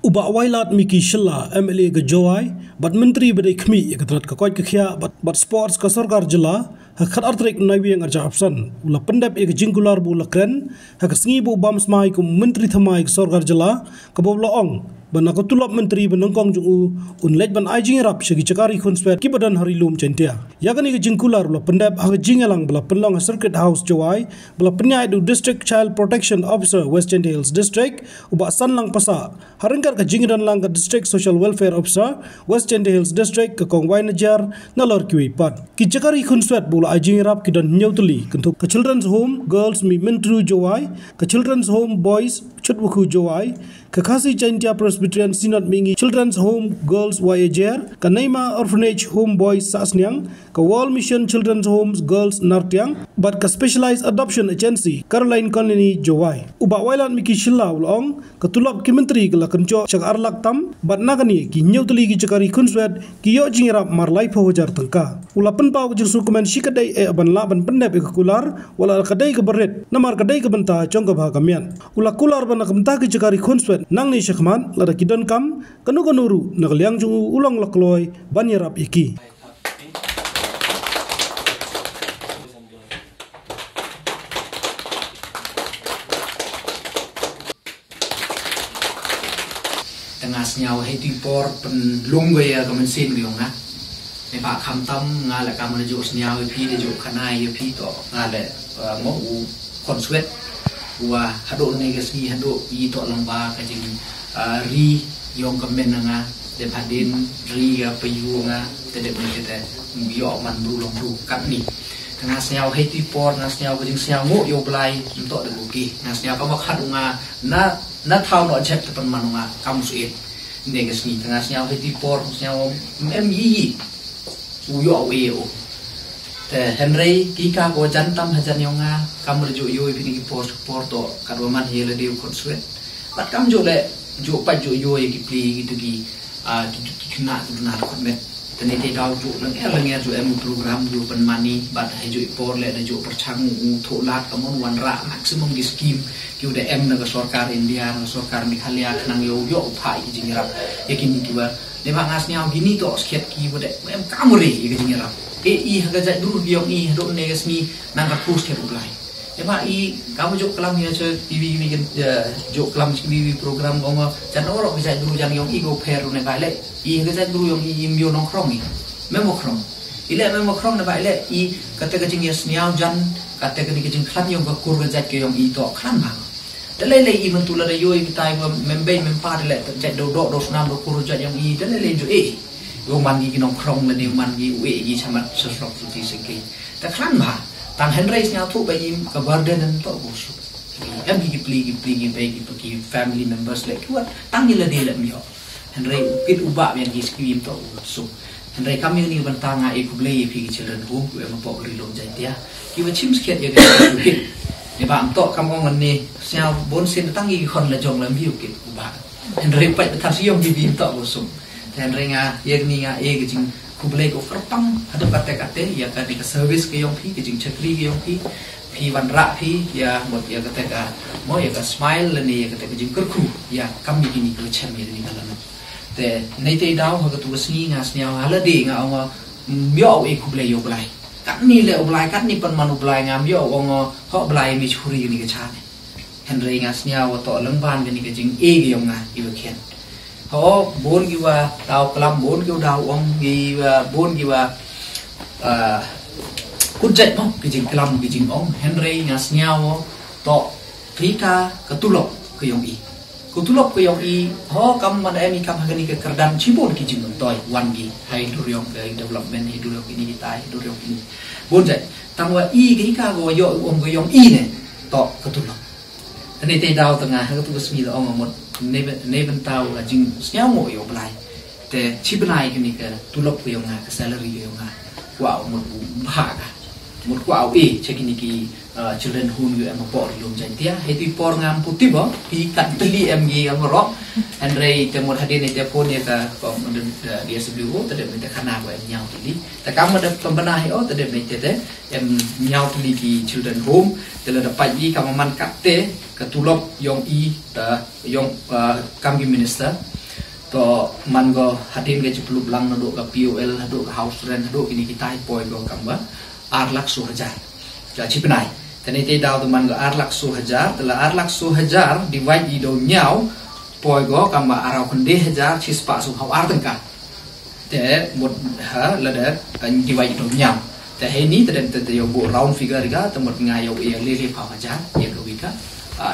Ubak wailat Miki Shilla MLA ke Jawai, bat menteri badai kemi ketrat ke koi kekhia bat sports ke sorgar jela, hakat artrik naiwi yang arja absan, ula pendap ke jingkular bu lakren, hakat sengi bu bam smai ku menteri thamai ke sorgar jela, ke bawla ong, bana ko tulap menteri benengkong jungu, unlej ban ai jingirap segi cakari konspet ki badan hari lum centia. Yakani ke jingkular ula pendap hakat jingalang bela penlong Circuit House Jawai, bela penyai du District Child Protection Officer Western Hills District, ubak sanlang pasa, harengkat ke jingiran lang ke District Social Welfare Officer Western Hills District ke Kongwai Najar nalor kiwi pat. Ki cakari konspet bula ai jingirap ki dan nyautuli kentuk ke Children's Home Girls mi mentru Jawai, ke Children's Home Boys Chutwuku Jawai, ke Kasih Jaintia Presbyterian Synod Mingi Children's Home Girls Wayajer, ke Naima Orphanage Home Boys Sasnyang, ke World Mission Children's Homes Girls Nartiang, bat ke Specialized Adoption Agency Caroline Colony Jawai. Ubak wailan Miki Shilla ulong, ke tulap ki menteri ke la kenco cak arlak tam, bat nakani ki nyautuli ki cakari kunswet ki yok jingirap marlai pawajar tengka. Ula penpau ke jengsu komen sikadai aban la ban pendep ke kular, wala kadai ke berit, namar kadai ke bentah cong ke bahagamian. Ula kular ban nakemtah ki cakari kunswet nang ni syakman lada kidon kam kanu kanuru nakaliang jungu ulang lakloi banyarap iki. Tengah senyawa heti por pen lunggai ya kemensin biong na. Memang kamtam ngale kamu lejuk senyawa pi lejuk kanai pi to ngale mau konsuet wa hado negasi hado i to lamba kajing ri yong kemen nga de padin ri ya payu nga tede kita yo man bulong du kat ni. Tengah senyawa heti por na senyawa kajing senyawa mo yo blai untuk de buki na senyawa kamu hadu nga na thau no chat tepan manunga kamu suit negasi tengah senyawa heti por senyawa mi uyo aweo te Henry kika ko jantam hajan yonga kamu jo yo ipini ki porto kadwaman hele deu konsuet bat kam jo le jo pa jo yo ki pli gitu ki kena benar komet tene te dau jo leng jo em program jo pen mani bat he jo por le jo perchang tho lat kamon wan ra maximum di scheme ki udah em na sarkar India na sarkar Meghalaya nang yo phai ki jingrap yakini ki ba lema ngasnya gini to sket ki udah em kamure ki jingrap i hagajat dulu biong i do negasmi nang kapus ke ulai eba i kamu jok kelam ya ce tv bikin jok kelam tv program gongo jan oro bisa dulu jan yong i go peru ne baile i hagajat dulu yong i mbio nong krong i memo krong ile memo krong ne baile i kata kajing ya sniao jan kata kajing klan yong ka kur gajat ke yong i to klan ma dalele i mentula da yo i kitai membe mempa dele jat do snam do kur gajat yong i dalele jo yung man gi nong krong le yung man gi we gi chamat sosok ti seki ta klan ma tang Henry nya thu ba im ka burden en to busu em gi pli be gi family members le kuat tang ni le de le myo Henry kit uba yang gi skim to so Henry kami ni bantanga e kuble e pi children home ku em po ri lo jai dia ki wa chim sket ye ge ni ba am to kam ong ni sia bon sin tang gi khon le jong le myo kit uba Henry pa ta siom gi bi to busu Henry nga yegni nga e gijing kublai ko kerpang ada kate ya ka di service ke yong pi gijing chakri ke yong pi wanra pi ya mot ya kate ka mo ya ka smile ni ya kate gijing kerku ya kami gini ko chem ni kalan te nei te daw ha ka tu sni nga snya hala de nga ong myo e kublai yo blai kat ni le oblai kat ni pan manu blai nga myo ong ho blai mi churi ni ka chan Henry nga snya wa to lang ban ni gijing e ge yong nga i wa khen ho bon giwa tao kelam bon giwa dau ong giwa bon giwa kunjet mo kijing kelam kijing ong Henry ngas nyawo to pika ketulok ke yong i ho kam man emi kam hagani ke kerdan cibon kijing toy wangi hai duryong ke development duryong ini kita duryong ini bon jai tangwa i kika go yo ong ke yong i ne to ketulok tene te dau tengah ke tu resmi ong amot neben tahu jing senyawa yo belai te cibenai kini ke tulok yo nga ke salary yo nga wow mut baga mut wow cekini ki children home yo am por lom jantia heti por ngam putih bo pi kat teli mg am ro Henry te mut hadin te pon ya ka kom dia sebelum tade minta kana bo nyau teli ta kam ada pembenah yo tade minta te em nyau teli ki children home tele dapat ji kam man kat te ketulok yong i ta yong kami minister to man go hatin ke cepeluk lang naduk ke POL naduk ke house rent naduk ini kita poi go kamba arlak suhajar ja cipenai tani te daw man go arlak suhajar telah arlak suhajar divide do nyau poi go kamba arau kende hajar cispa su hau artengka te mud ha lada kan divide do nyau te heni te yo bo round figure ga temut ngayo e lele pa hajar ye go wika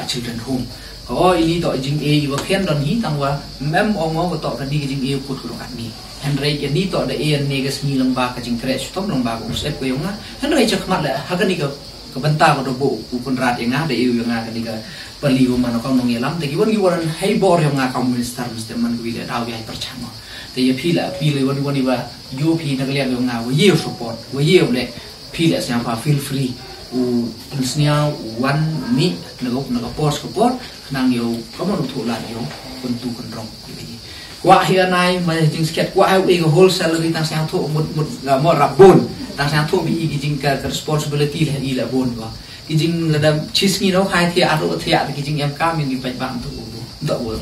children home oh ini to jing e wa khen don hi tangwa mem ongo ko to kan di jing e put ko kan ni henry ke ni to da e ne ga smi lang ba ka jing crash tom lang ba ko set ko yonga henry chak mat la ha kan ni ka benta ko do bo ku pun rat nga da e yonga kan ni ka pali wo man ko nong yelam te ki won hey bor yonga ka minister mesti man ko wi da daw ya perchama te ye phi le won ba yo phi na ka le yonga wo ye support wo ye le phi le sia pa feel free u insnya one mi naga post ko por nang yo ko mo thu la yo kun tu kun rong kwa here nai ma jing sket kwa ai we wholesale ri tang sang thu mut ga mo rabon tang sang thu bi gi jing ka responsibility le i la bon wa gi jing la dam chisni no khai thi aro thia gi jing em kam mi pai bang tu do wo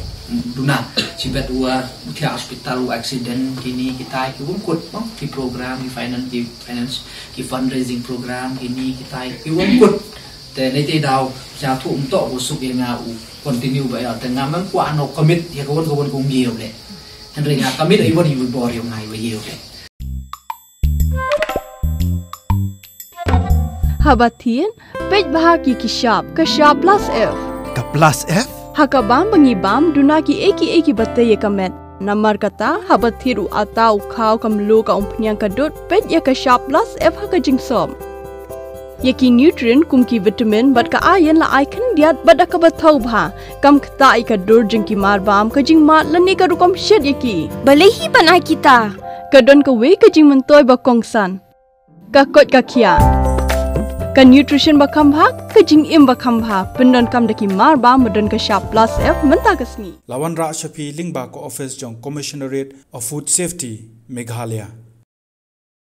duna cibet wa thia hospital accident kini kita ki won kut mo ki program ki finance ki fundraising program kini kita ki won kut te nei te daw cha thu to wo su ye nga u continue ba ya te nga man kwa no commit ya ko won ko ngiu le han ri nga commit ai won yu bor yo ngai we yu le Habatin pej bahagi kishap plus F ka plus F Hakabam bangibam dunaki eki batte ye kamet namar kata habathiru atau khau kamlu ka umpnyang kadut pet ya ka sharp plus F haka jingsom yeki nutrient kumki vitamin bat ka iron la icon diat bat ka bathau bha kam khta ai ka dur jingki marbam ka jing mat lani ka rukom shed yeki balehi banai kita kadon ka we ka jing mentoy ba kongsan ka kot ka khia ka nutrition bakam bhak ka jing im bakam bha pendon kam daki mar ba modon ka sharp plus F menta kasni lawan ra shapi lingba ko office jong commissionerate of food safety Meghalaya